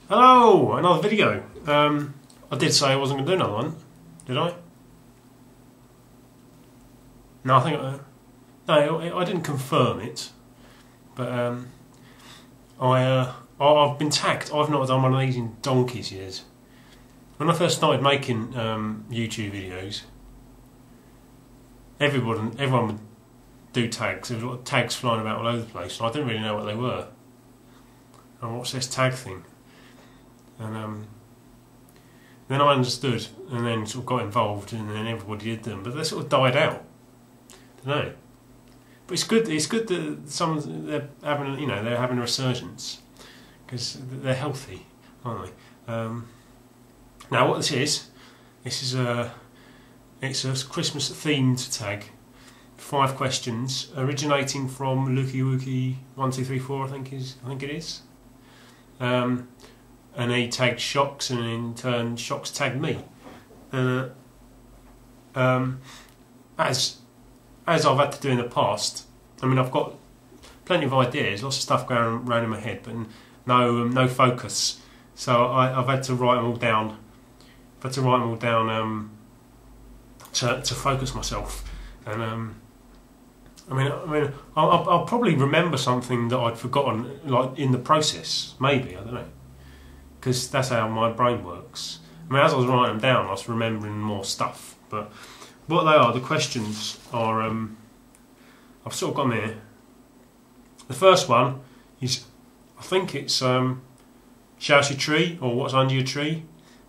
Hello, another video. I did say I wasn't going to do another one, did I? No, I think no, I didn't confirm it, but I've been tagged. I've not done one of these in donkey's years. When I first started making YouTube videos, everyone would do tags. There was a lot of tags flying about all over the place, and I didn't really know what they were. And what's this tag thing? And then I understood, and then sort of got involved, and then everybody did them. But they sort of died out. I don't know. But it's good. It's good that they're having, they're having a resurgence because they're healthy, aren't they? Now, what this is it's a Christmas themed tag. 5 questions originating from Looky Wookie 1234. I think it is. And he tagged Shockz, and in turn Shockz tagged me. As I've had to do in the past, I mean, I've got plenty of ideas, lots of stuff going around in my head, but no focus. So I've had to write them all down. I've had to write them all down to focus myself. And I mean, I'll probably remember something that I'd forgotten, like in the process. Maybe, I don't know, because that's how my brain works. I mean, as I was writing them down, I was remembering more stuff. But what they are, the questions are, I've sort of got them here. The first one is, I think it's shout your tree, or what's under your tree.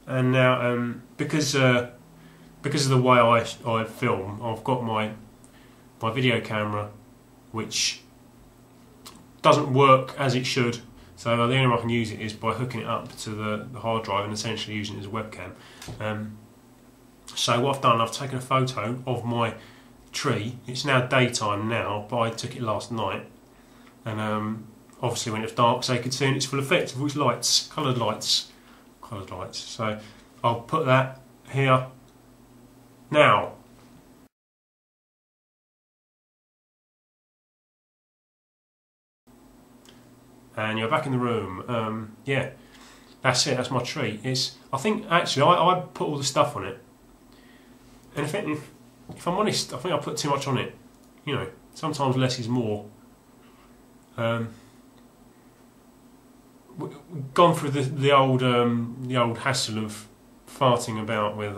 And now, because of the way I film, I've got my video camera, which doesn't work as it should. So the only way I can use it is by hooking it up to the hard drive and essentially using it as a webcam. So what I've done, I've taken a photo of my tree. It's now daytime now, but I took it last night. And obviously when it was dark, so you could see in its full effect of which lights, coloured lights. So I'll put that here now. And you're back in the room. Yeah, that's it. That's my tree. I think actually I put all the stuff on it, and if I'm honest, I think I put too much on it. Sometimes less is more. We've gone through the old hassle of farting about with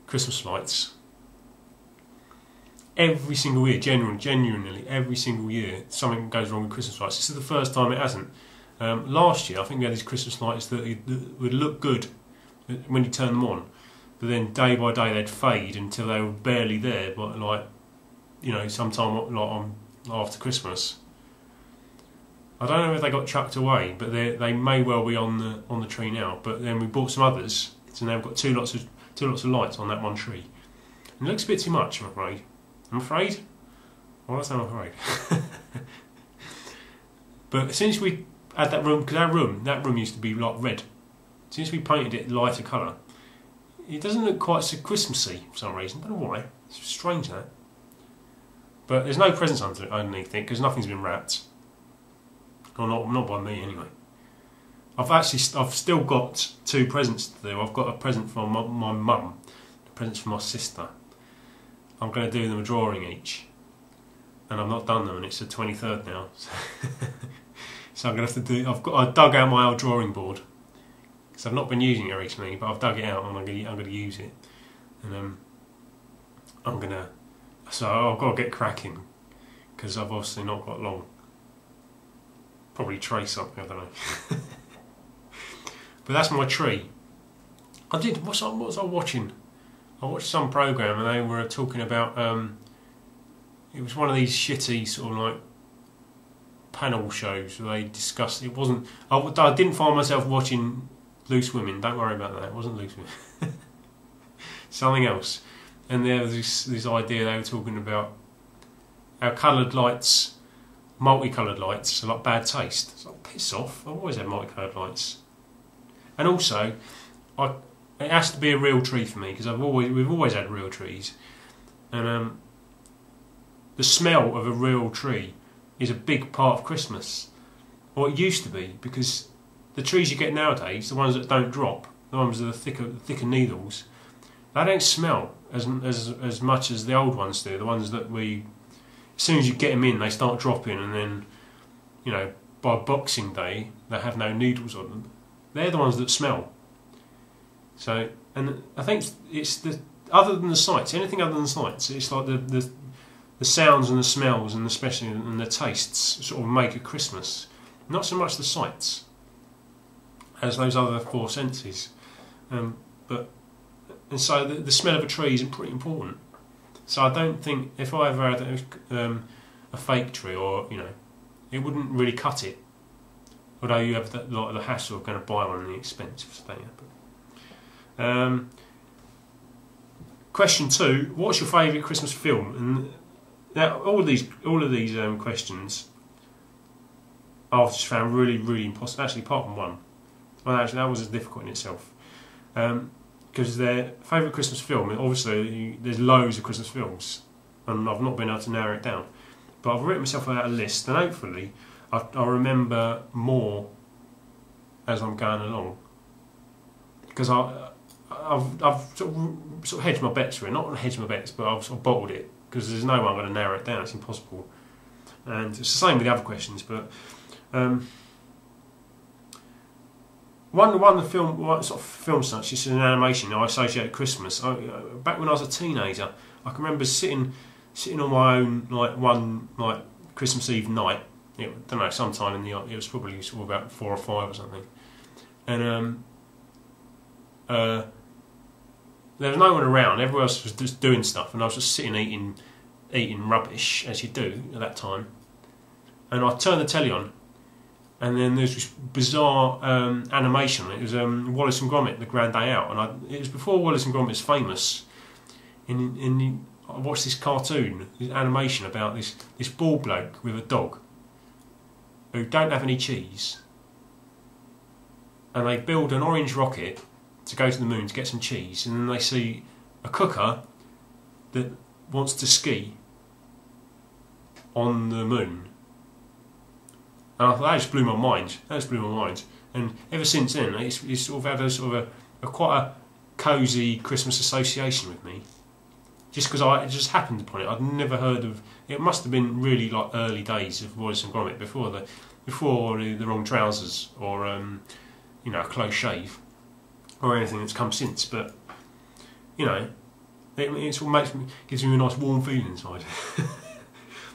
Christmas lights. Every single year, genuinely, every single year, something goes wrong with Christmas lights. This is the first time it hasn't. Last year, I think we had these Christmas lights that would look good when you turn them on, but then day by day they'd fade until they were barely there. But sometime after Christmas, I don't know if they got chucked away, but they may well be on the tree now. But then we bought some others, so now we've got two lots of lights on that one tree. And it looks a bit too much, I'm afraid. Well, I'm afraid. But since we had that room, because that room used to be like red. Since we painted it lighter colour, it doesn't look quite so Christmassy for some reason. I don't know why. It's strange, that. But there's no presents underneath it because nothing's been wrapped. Or not by me anyway. I've still got 2 presents to do. I've got a present from my mum, a present from my sister. I'm going to do them a drawing each, and I've not done them, and it's the 23rd now. So I'm going to have to do. I dug out my old drawing board because I've not been using it recently, but I've dug it out and I'm going to use it, and So I've got to get cracking because I've obviously not got long. Probably trace something, I don't know. But that's my tree. What was I watching? I watched some programme and they were talking about, it was one of these shitty sort of like panel shows where they discussed, it wasn't, I didn't find myself watching Loose Women, don't worry about that, it wasn't Loose Women. Something else. And there was this idea they were talking about how coloured lights, multicoloured lights, are like bad taste. It's like, piss off, I've always had multicoloured lights. And also, it has to be a real tree for me because we've always had real trees, and the smell of a real tree is a big part of Christmas, or it used to be, because the trees you get nowadays, the ones that don't drop, the ones with the thicker needles, they don't smell as much as the old ones do. The ones that as soon as you get them in, they start dropping, and then, you know, by Boxing Day, they have no needles on them. They're the ones that smell. So, and I think it's other than the sights, anything other than sights, it's like the sounds and the smells and especially and the tastes sort of make a Christmas. Not so much the sights as those other four senses, and so the smell of a tree is pretty important. So I don't think if I ever had a fake tree, or you know, it wouldn't really cut it. Although you have the hassle of going to buy one and the expensive thing. Question 2: what's your favourite Christmas film? And now all of these questions I've just found really impossible. Actually, apart from one, well, actually that was difficult in itself. Because their favourite Christmas film, obviously there's loads of Christmas films, and I've not been able to narrow it down. But I've written myself out a list, and hopefully I'll remember more as I'm going along. Because I've sort of hedged my bets for it. Not hedged my bets, but I've sort of bottled it, because there's no way I'm going to narrow it down. It's impossible. And it's the same with the other questions, but one sort of film such, this is an animation I associate with Christmas. Back when I was a teenager, I can remember sitting on my own one Christmas Eve night. I don't know, sometime in it was probably sort of about 4 or 5 or something, and there was no one around. Everyone else was just doing stuff, and I was just sitting eating rubbish, as you do at that time. And I turned the telly on, and then there's this bizarre animation. It was Wallace and Gromit, The Grand Day Out, and it was before Wallace and Gromit was famous. I watched this cartoon, this animation about this bald bloke with a dog who don't have any cheese, and they build an orange rocket to go to the moon to get some cheese, and then they see a cooker that wants to ski on the moon. And I thought, that just blew my mind. And ever since then, it's sort of had a quite a cosy Christmas association with me. Just because it just happened upon it. I'd never heard of. It must have been really like early days of Wallace and Gromit, before the wrong trousers, or you know, a close shave, or anything that's come since. But you know, it sort of gives me a nice warm feeling inside.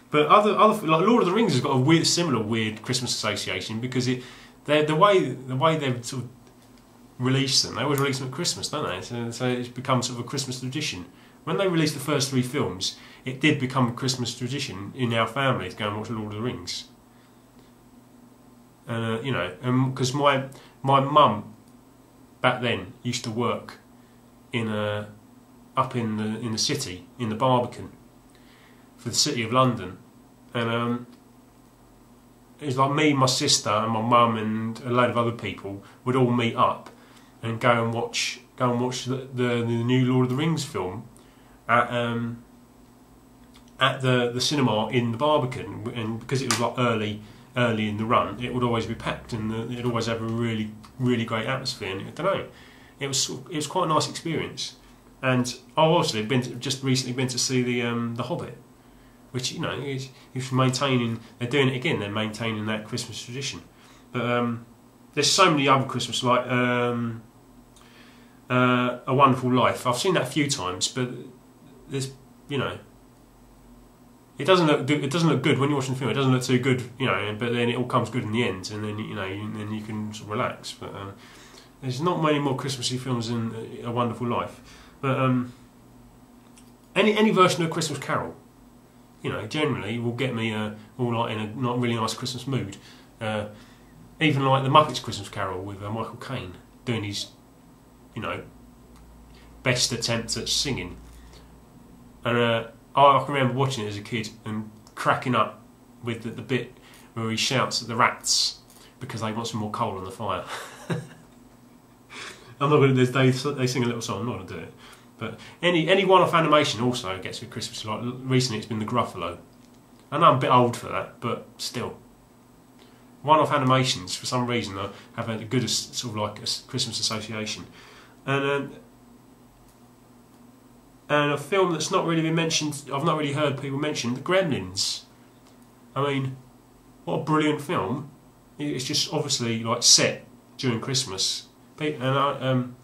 But other like Lord of the Rings has got a similar weird Christmas association, because the way they've sort of released them, they always release them at Christmas, don't they? So it's become sort of a Christmas tradition. When they released the first 3 films, it did become a Christmas tradition in our family to go and watch Lord of the Rings. You know, because my mum back then used to work up in the city, in the Barbican, for the City of London, and it was like me, my sister, and my mum, and a load of other people would all meet up and go and watch the new Lord of the Rings film at the cinema in the Barbican, and because it was like early in the run, it would always be packed, and it'd always have a really great atmosphere. And I don't know, it was quite a nice experience. And I've also just recently been to see the Hobbit, which, you know, is maintaining. They're doing it again. They're maintaining that Christmas tradition. But there's so many other Christmas, like A Wonderful Life. I've seen that a few times, but there's, you know, it doesn't look good when you're watching the film. It doesn't look too good, you know. But then it all comes good in the end, and then, you know, then you can sort of relax. But there's not many more Christmassy films than A Wonderful Life. But any version of A Christmas Carol, you know, generally will get me all like in a not really nice Christmas mood. Even like the Muppets Christmas Carol with Michael Caine doing his, you know, best attempt at singing. And I can remember watching it as a kid and cracking up with the bit where he shouts at the rats because they want some more coal on the fire. I'm not going to. They sing a little song. I'm not going to do it. But any one-off animation also gets me Christmas. Like recently, it's been the Gruffalo. I know I'm a bit old for that, but still, one-off animations for some reason have a good sort of like a Christmas association, and a film that's not really been mentioned. I've not really heard people mention The Gremlins. I mean, what a brilliant film! It's just obviously like set during Christmas, and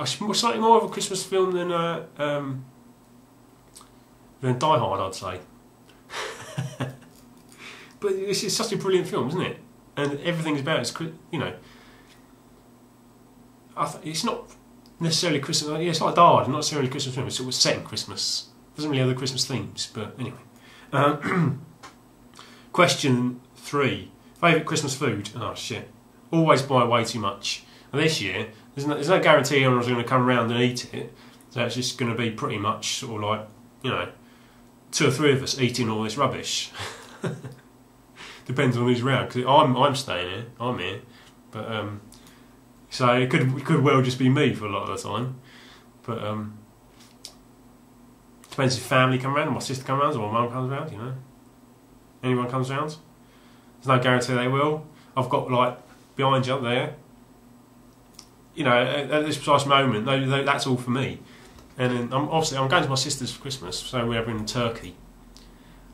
slightly more of a Christmas film than Die Hard, I'd say. But it's just such a brilliant film, isn't it? And everything's about it. You know, it's not necessarily Christmas. Yeah, it's like Die Hard, not necessarily a Christmas film. It's sort of set in Christmas. It doesn't really have the Christmas themes, but anyway. Question 3: favourite Christmas food? Oh shit! Always buy way too much. And this year, there's no guarantee anyone's going to come around and eat it. So it's just going to be pretty much sort of like, you know, 2 or 3 of us eating all this rubbish. Depends on who's around. Because I'm staying here. I'm here, but so it could well just be me for a lot of the time. But depends if family come around, or my sister comes around, or my mum comes around. You know, anyone comes around. There's no guarantee they will. I've got like behind you up there. You know, at this precise moment, that's all for me. And then I'm going to my sister's for Christmas, so we're having turkey.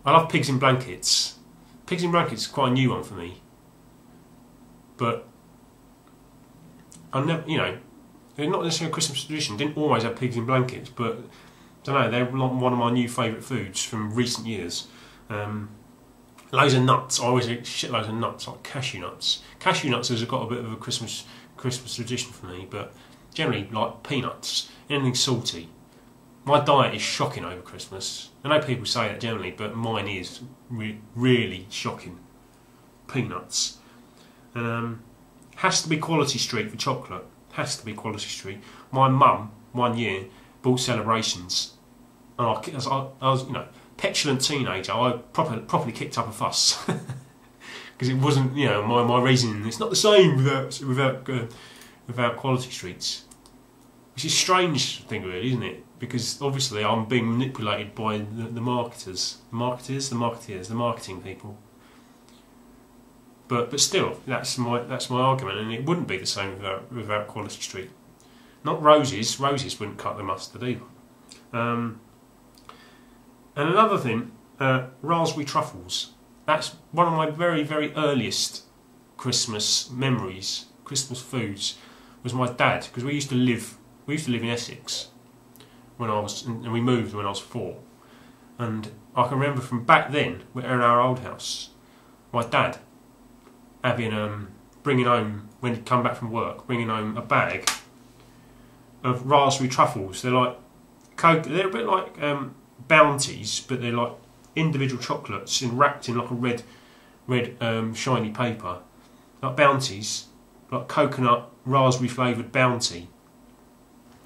I love pigs in blankets. Pigs in blankets is quite a new one for me. But I never, you know, they're not necessarily a Christmas tradition. Didn't always have pigs in blankets, but I don't know. They're one of my new favourite foods from recent years. Loads of nuts. I always eat shitloads of nuts, like cashew nuts. Cashew nuts has got a bit of a Christmas tradition for me, but generally like peanuts, anything salty. My diet is shocking over Christmas. I know people say that generally, but mine is really shocking. Peanuts. Has to be Quality Street for chocolate. Has to be Quality Street. My mum, one year, bought Celebrations, and I was, you know, petulant teenager. I properly kicked up a fuss because it wasn't, you know, my reasoning. It's not the same without Quality Streets, which is a strange thing, really, isn't it? Because obviously I'm being manipulated by the marketers, the marketing people. But still, that's my argument, and it wouldn't be the same without Quality Street. Not roses. Roses wouldn't cut the mustard either. And another thing, raspberry truffles. That's one of my very, very earliest Christmas memories, Christmas foods, was my dad, because we used to live in Essex and we moved when I was 4. And I can remember from back then, in our old house, my dad having bringing home, when he'd come back from work, bringing home a bag of raspberry truffles. They're like they're a bit like Bounties, but they're like individual chocolates wrapped in like a red shiny paper, like Bounties, like coconut raspberry flavoured Bounty.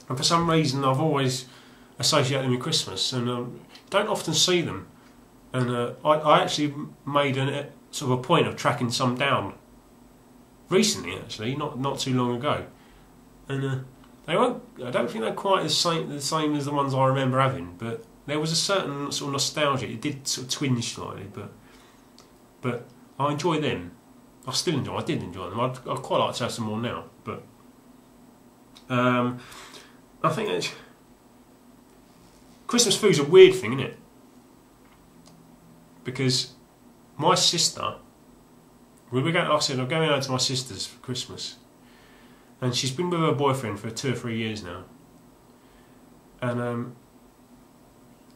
And for some reason, I've always associated them with Christmas, and don't often see them. And I actually made a sort of a point of tracking some down recently, actually, not too long ago. And they won't. I don't think they're quite the same as the ones I remember having, but there was a certain sort of nostalgia. It did sort of twinge slightly, but I enjoy them. I did enjoy them. I'd quite like to have some more now, but I think that Christmas food's a weird thing, isn't it? Because my sister, like I said, I'm going out to my sister's for Christmas, and she's been with her boyfriend for 2 or 3 years now. And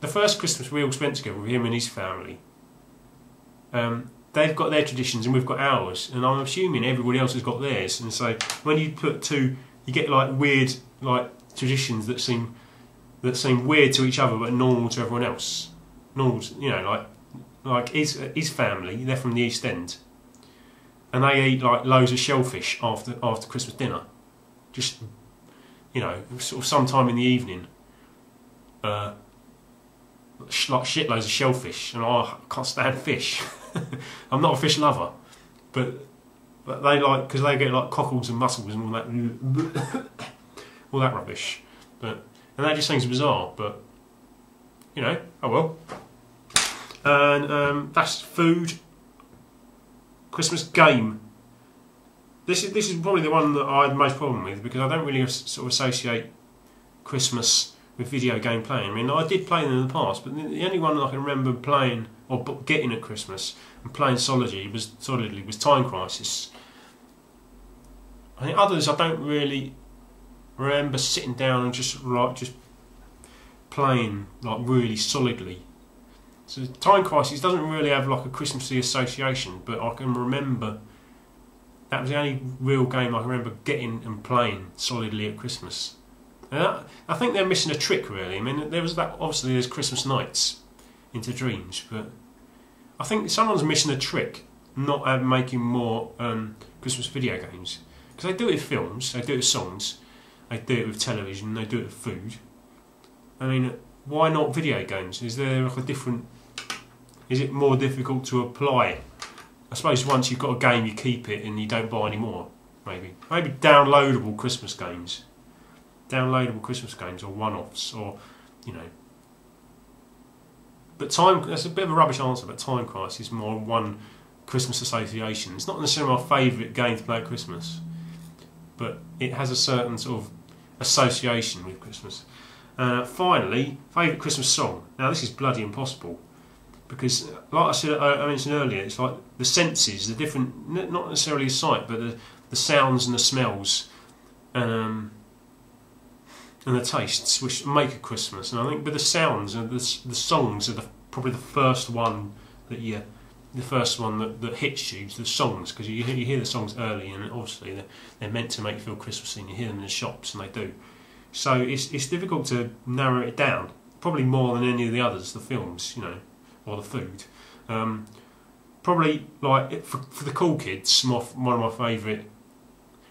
the first Christmas we all spent together with him and his family, they've got their traditions and we've got ours, and I'm assuming everybody else has got theirs. And so when you put two, you get like weird like traditions that seem weird to each other but normal to everyone else. Normal, you know, like his family, they're from the East End, and they eat like loads of shellfish after Christmas dinner. Just, you know, sort of sometime in the evening. Like shitloads of shellfish, and I can't stand fish. I'm not a fish lover, but they like, because they get like cockles and mussels and all that rubbish. And that just seems bizarre. But you know, oh well. And that's food. Christmas game This is probably the one that I had the most problem with, because I don't really sort of associate Christmas with video game playing. I mean, I did play them in the past, but the only one that I can remember playing or getting at Christmas and playing solidly was Time Crisis. I think others I don't really remember sitting down and just playing like really solidly. So Time Crisis doesn't really have like a Christmassy association, but I can remember that was the only real game I can remember getting and playing solidly at Christmas. And I think they're missing a trick, really. I mean, there was that. Obviously, there's Christmas Nights, Into Dreams, but I think someone's missing a trick, not making more Christmas video games, because they do it with films, they do it with songs, they do it with television, they do it with food. I mean, why not video games? Is there like a different? Is it more difficult to apply? I suppose once you've got a game, you keep it and you don't buy any more. Maybe downloadable Christmas games. Downloadable Christmas games, or one-offs, or you know. But that's a bit of a rubbish answer. But Time Crisis is more one Christmas association. It's not necessarily my favourite game to play at Christmas, but it has a certain sort of association with Christmas. Finally, favourite Christmas song. Now this is bloody impossible, because like I said, I mentioned earlier, it's like the senses, the different, not necessarily a sight, but the sounds and the smells, and the tastes which make a Christmas. And I think with the sounds and the songs are probably the first one that that hits you, the songs, because you hear the songs early, and obviously they're meant to make you feel Christmassy, and you hear them in the shops, and they do. So it's difficult to narrow it down, probably more than any of the others, the films, you know, or the food. Probably like for the cool kids, one of my favourite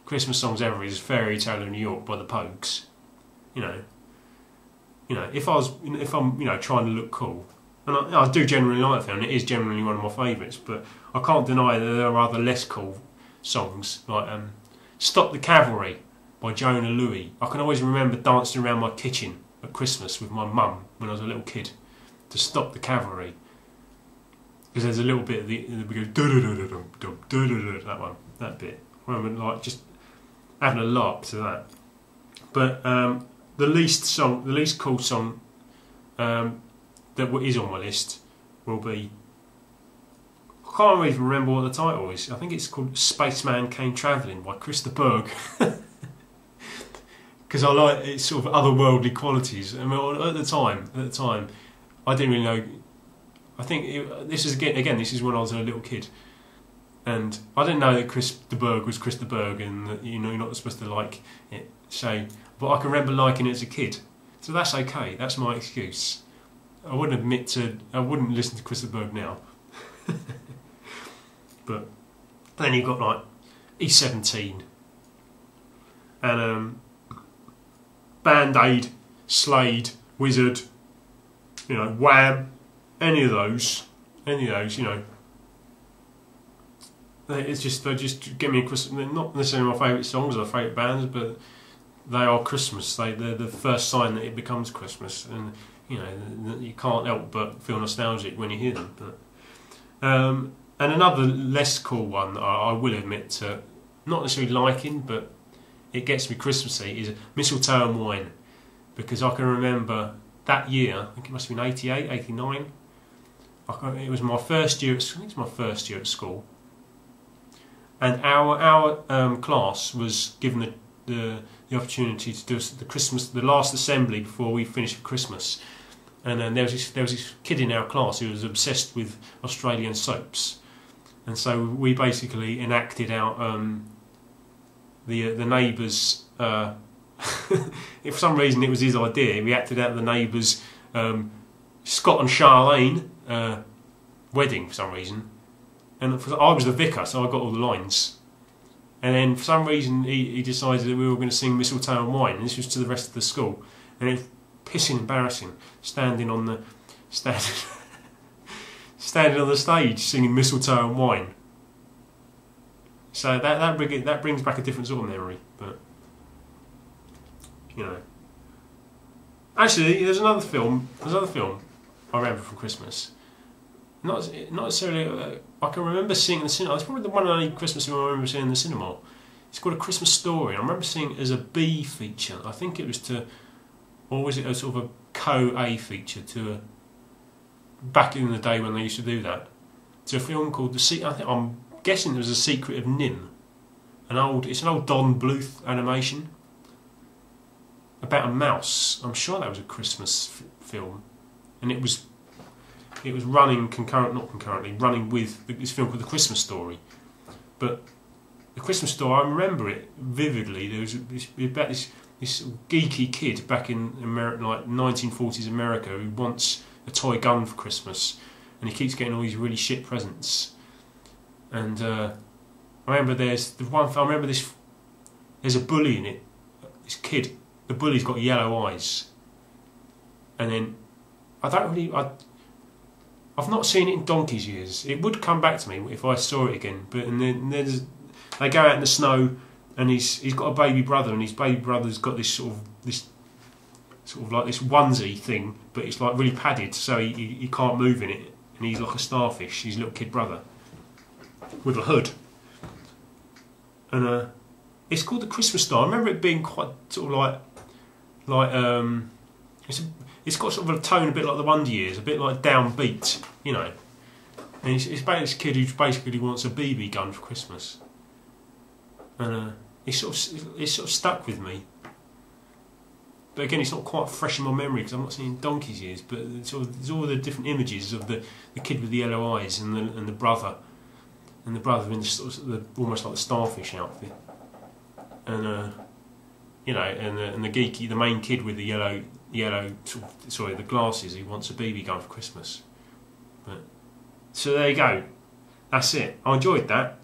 Christmas songs ever is "Fairy Tale of New York" by the Pogues. You know, if I'm trying to look cool, and I do generally like the film, it is generally one of my favourites, but I can't deny that there are other less cool songs, like "Stop the Cavalry" by Jonah Louie. I can always remember dancing around my kitchen at Christmas with my mum when I was a little kid to "Stop the Cavalry", because there's a little bit of we go that one, that bit. I remember like just having a lark to that. But the least cool song that is on my list will be, I can't even remember what the title is. I think it's called "Spaceman Came Travelling" by Chris de Burgh. Because I like its sort of otherworldly qualities. I mean, at the time, I didn't really know. I think this is this is when I was a little kid, and I didn't know that Chris de Burgh was Chris de Burgh, and that you're not supposed to like it. So, but I can remember liking it as a kid, so that's okay. That's my excuse. I wouldn't listen to Chris de Burgh now. But then you've got like E17 and Band-Aid, Slade, Wizard, Wham, any of those, you know. They just give me a Christmas. They're not necessarily my favourite songs or favourite bands, but they are Christmas. They're the first sign that it becomes Christmas, and you can't help but feel nostalgic when you hear them. But, and another less cool one that I will admit to not necessarily liking, but it gets me Christmassy, is "Mistletoe and Wine," because I can remember that year, I think it must have been 88, 89. It was my first year. I think it's my first year at school, and our class was given the opportunity to do the last assembly before we finished for Christmas. And then there was this kid in our class who was obsessed with Australian soaps, and so we basically enacted out the neighbours. If for some reason it was his idea, we acted out the neighbours' Scott and Charlene wedding for some reason, and I was the vicar, so I got all the lines. And then for some reason he decided that we were going to sing "Mistletoe and Wine," and this was to the rest of the school, and it's pissing embarrassing standing on the stage singing "Mistletoe and Wine." So that brings back a different sort of memory, but Actually, there's another film I remember from Christmas. Not necessarily. I can remember seeing in the cinema. It's probably the one and only Christmas film I remember seeing in the cinema. It's called A Christmas Story. I remember seeing it as a B feature. I think it was to, or was it a sort of a co-A feature to a, back in the day when they used to do that, to a film called I'm guessing it was The Secret of Nim. It's an old Don Bluth animation about a mouse. I'm sure that was a Christmas film, and it was running running with this film called The Christmas Story. But The Christmas Story, I remember it vividly. There was about this geeky kid back in America, like 1940s America, who wants a toy gun for Christmas, and he keeps getting all these really shit presents. And I remember there's a bully in it. This kid, the bully's got yellow eyes, and then I've not seen it in donkey's years. It would come back to me if I saw it again. But and then they go out in the snow, and he's got a baby brother, and his baby brother's got this sort of like this onesie thing, but it's like really padded, so he can't move in it, and he's like a starfish. His little kid brother with a hood, and it's called The Christmas Story. I remember it being quite sort of like it's got sort of a tone a bit like the Wonder Years, a bit like downbeat, you know. And it's about this kid who basically wants a BB gun for Christmas, and it sort of stuck with me. But again, it's not quite fresh in my memory because I'm not seeing donkey's years. But there's all the different images of the kid with the yellow eyes and the brother in the almost like the starfish outfit, and you know, and the main kid with the yellow the glasses, who wants a BB gun for Christmas. But so there you go. That's it. I enjoyed that.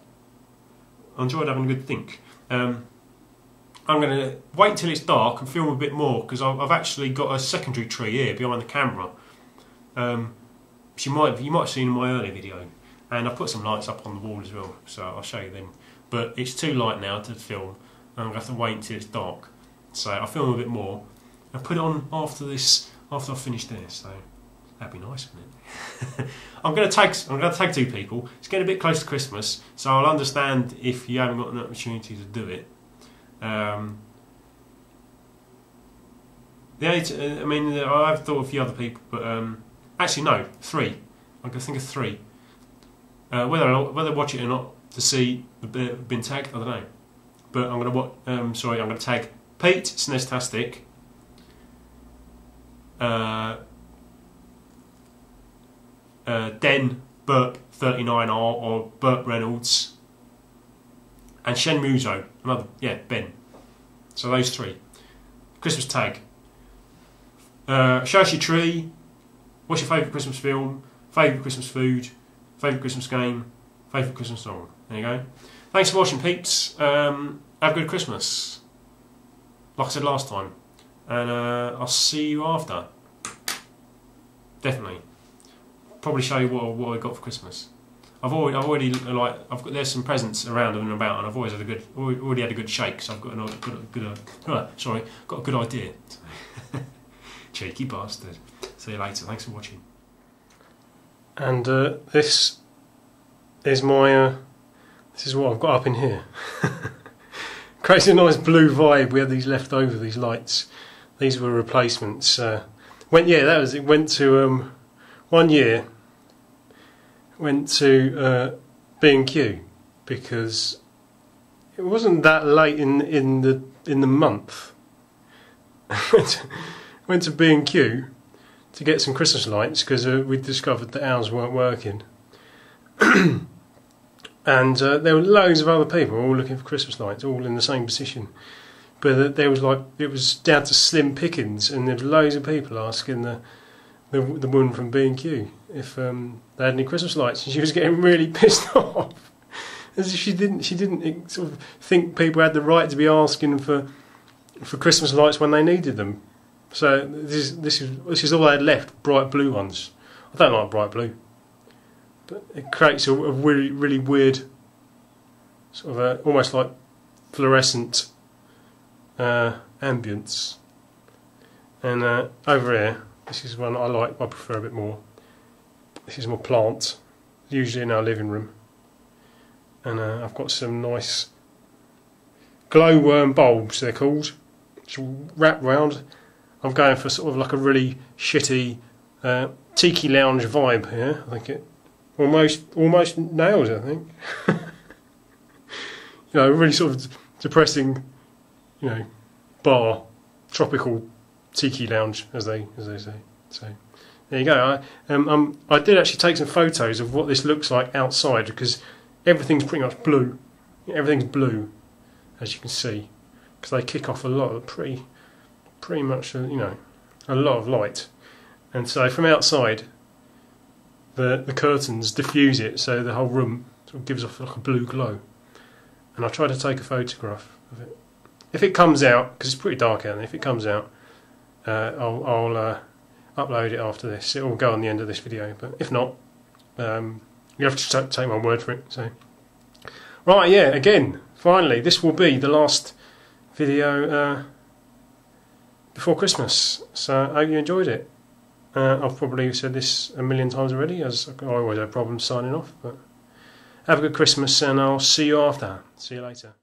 I enjoyed having a good think. I'm going to wait until it's dark and film a bit more, because I've actually got a secondary tree here behind the camera. You might have seen in my earlier video, and I've put some lights up on the wall as well, so I'll show you them. But it's too light now to film, and I'm going to have to wait until it's dark. So I'll film a bit more and put it on after I've finished this. So that'd be nice, wouldn't it? I'm going to tag two people. It's getting a bit close to Christmas, so I'll understand if you haven't got an opportunity to do it. I've thought of a few other people, but actually no, 3. I'm going to think of 3. Whether watch it or not to see been tagged, I don't know. But I'm going to tag Pete Snestastic, Den Burp 39R or Burp Reynolds, and Shenmueso, Ben. So those 3. Christmas tag. Show us your tree. What's your favourite Christmas film? Favourite Christmas food? Favourite Christmas game? Favourite Christmas song? There you go. Thanks for watching, peeps. Have a good Christmas, like I said last time, and I'll see you after. Definitely. Probably show you what I got for Christmas. There's some presents around and about, and I've already had a good shake, so I've got a good idea. Cheeky bastard. See you later. Thanks for watching. And this is my this is what I've got up in here. Creates a nice blue vibe. We had these left over, these lights. These were replacements. It went to 1 year. Went to B&Q because it wasn't that late in the month. Went to B&Q to get some Christmas lights because we discovered that ours weren't working. And there were loads of other people all looking for Christmas lights, all in the same position. But it was down to slim pickings, and there was loads of people asking the woman from B&Q if they had any Christmas lights, and she was getting really pissed off, as if she didn't sort of think people had the right to be asking for Christmas lights when they needed them. So this is all they had left, bright blue ones. I don't like bright blue, but it creates a really, really weird sort of almost like fluorescent ambience. And over here, this is one I prefer a bit more. This is my plant, usually in our living room, and I've got some nice glowworm bulbs, they're called. It's wrapped round. I'm going for sort of like a really shitty tiki lounge vibe here. I think it almost nails it, I think. You know, really sort of depressing, you know, bar, tropical tiki lounge, as they say. So there you go. I did actually take some photos of what this looks like outside, because everything's pretty much blue. Everything's blue, as you can see, because they kick off a lot of pretty much, you know, a lot of light, and so from outside the curtains diffuse it, so the whole room sort of gives off like a blue glow. And I tried to take a photograph of it. If it comes out, because it's pretty dark out there, if it comes out, I'll upload it after this. It will go on the end of this video, but if not, you have to take my word for it. So, right, yeah, again, finally, this will be the last video before Christmas. So I hope you enjoyed it. I've probably said this a million times already, as I always have problems signing off, but have a good Christmas, and I'll see you after. See you later.